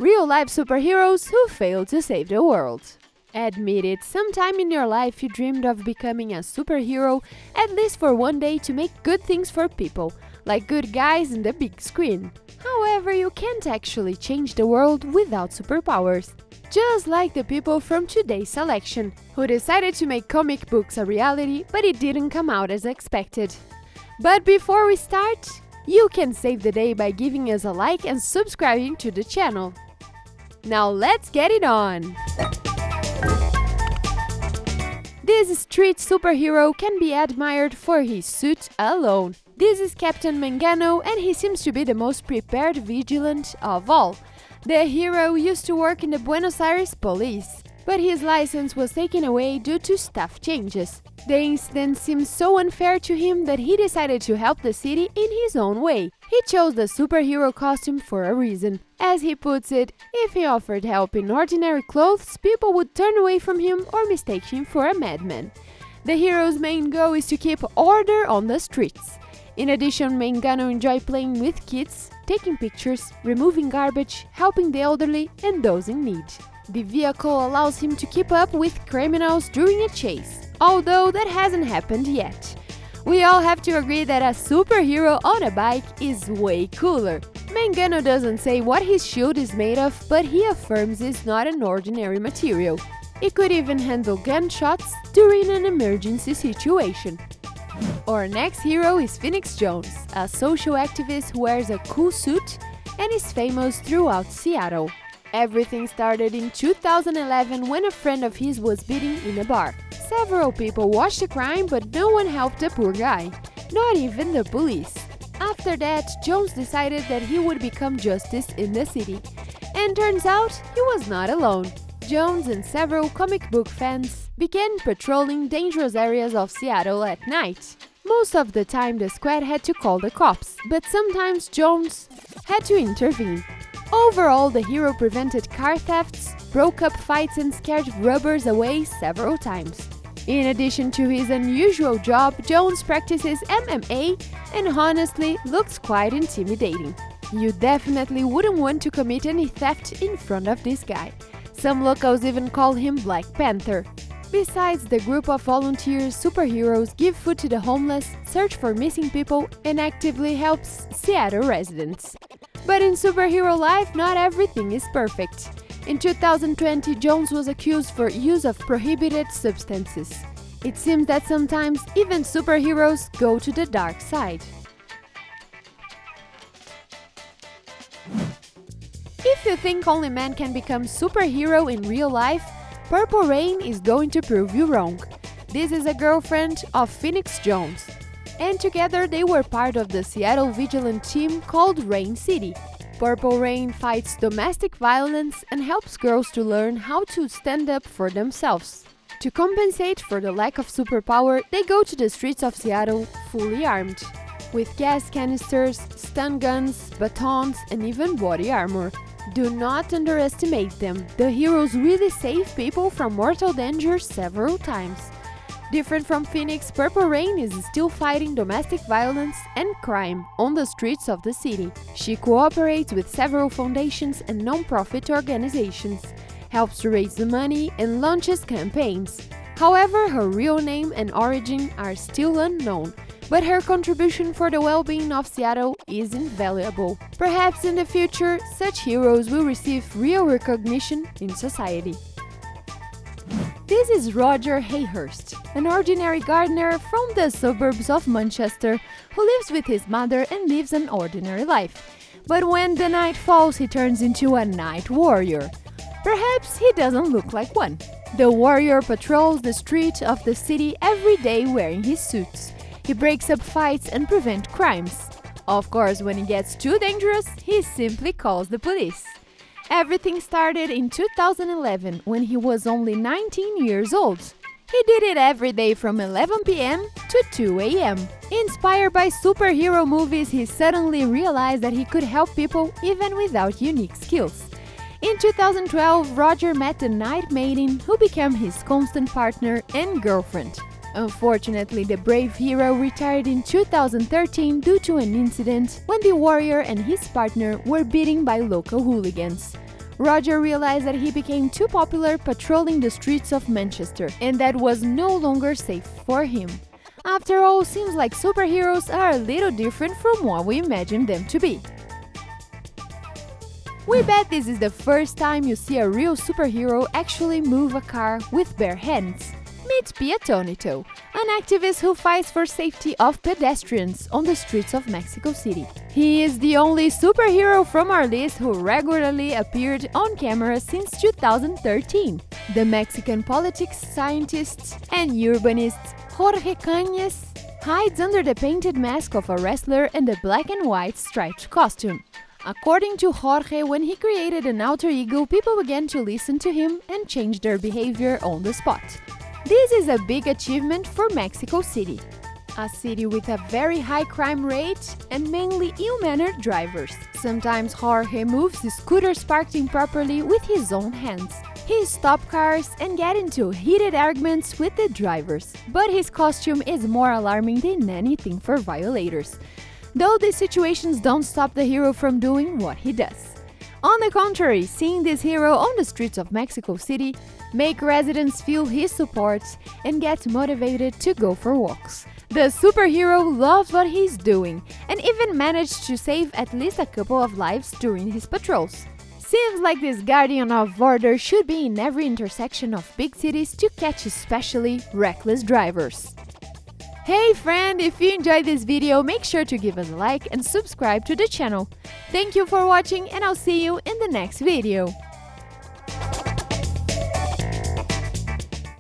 Real-life superheroes who fail to save the world. Admit it, sometime in your life you dreamed of becoming a superhero, at least for one day, to make good things for people, like good guys in the big screen. However, you can't actually change the world without superpowers. Just like the people from today's selection, who decided to make comic books a reality, but it didn't come out as expected. But before we start, you can save the day by giving us a like and subscribing to the channel. Now let's get it on! This street superhero can be admired for his suit alone. This is Captain Mangano, and he seems to be the most prepared vigilant of all. The hero used to work in the Buenos Aires police, but his license was taken away due to staff changes. The incident seemed so unfair to him that he decided to help the city in his own way. He chose the superhero costume for a reason. As he puts it, if he offered help in ordinary clothes, people would turn away from him or mistake him for a madman. The hero's main goal is to keep order on the streets. In addition, Mangano enjoys playing with kids, taking pictures, removing garbage, helping the elderly and those in need. The vehicle allows him to keep up with criminals during a chase, although that hasn't happened yet. We all have to agree that a superhero on a bike is way cooler. Mangano doesn't say what his shield is made of, but he affirms it's not an ordinary material. It could even handle gunshots during an emergency situation. Our next hero is Phoenix Jones, a social activist who wears a cool suit and is famous throughout Seattle. Everything started in 2011 when a friend of his was beaten in a bar. Several people watched the crime, but no one helped the poor guy, not even the police. After that, Jones decided that he would become justice in the city. And turns out, he was not alone. Jones and several comic book fans began patrolling dangerous areas of Seattle at night. Most of the time the squad had to call the cops, but sometimes Jones had to intervene. Overall, the hero prevented car thefts, broke up fights and scared robbers away several times. In addition to his unusual job, Jones practices MMA and honestly looks quite intimidating. You definitely wouldn't want to commit any theft in front of this guy. Some locals even call him Black Panther. Besides the group of volunteers, superheroes give food to the homeless, search for missing people, and actively helps Seattle residents. But in superhero life, not everything is perfect. In 2020, Jones was accused for use of prohibited substances. It seems that sometimes even superheroes go to the dark side. If you think only men can become superhero in real life, Purple Rain is going to prove you wrong. This is a girlfriend of Phoenix Jones, and together they were part of the Seattle Vigilant team called Rain City. Purple Rain fights domestic violence and helps girls to learn how to stand up for themselves. To compensate for the lack of superpower, they go to the streets of Seattle fully armed, with gas canisters, stun guns, batons, and even body armor. Do not underestimate them. The heroes really save people from mortal danger several times. Different from Phoenix, Purple Rain is still fighting domestic violence and crime on the streets of the city. She cooperates with several foundations and non-profit organizations, helps to raise the money, and launches campaigns. However, her real name and origin are still unknown, but her contribution for the well-being of Seattle is invaluable. Perhaps in the future, such heroes will receive real recognition in society. This is Roger Hayhurst, an ordinary gardener from the suburbs of Manchester who lives with his mother and lives an ordinary life. But when the night falls, he turns into a night warrior. Perhaps he doesn't look like one. The warrior patrols the streets of the city every day wearing his suits. He breaks up fights and prevents crimes. Of course, when it gets too dangerous, he simply calls the police. Everything started in 2011 when he was only 19 years old. He did it every day from 11 p.m. to 2 a.m. Inspired by superhero movies, he suddenly realized that he could help people even without unique skills. In 2012, Roger met a night maiden who became his constant partner and girlfriend. Unfortunately, the brave hero retired in 2013 due to an incident when the warrior and his partner were beaten by local hooligans. Roger realized that he became too popular patrolling the streets of Manchester, and that was no longer safe for him. After all, seems like superheroes are a little different from what we imagined them to be. We bet this is the first time you see a real superhero actually move a car with bare hands. Meet Pia Tonito, an activist who fights for safety of pedestrians on the streets of Mexico City. He is the only superhero from our list who regularly appeared on camera since 2013. The Mexican politics scientist and urbanist Jorge Cañas hides under the painted mask of a wrestler and the black and white striped costume. According to Jorge, when he created an alter ego, people began to listen to him and change their behavior on the spot. This is a big achievement for Mexico City, a city with a very high crime rate and mainly ill-mannered drivers. Sometimes Jorge moves the scooters parked improperly with his own hands. He stops cars and gets into heated arguments with the drivers, but his costume is more alarming than anything for violators. Though these situations don't stop the hero from doing what he does. On the contrary, seeing this hero on the streets of Mexico City make residents feel his support and get motivated to go for walks. The superhero loves what he's doing and even managed to save at least a couple of lives during his patrols. Seems like this guardian of order should be in every intersection of big cities to catch especially reckless drivers. Hey friend, if you enjoyed this video, make sure to give us a like and subscribe to the channel. Thank you for watching and I'll see you in the next video.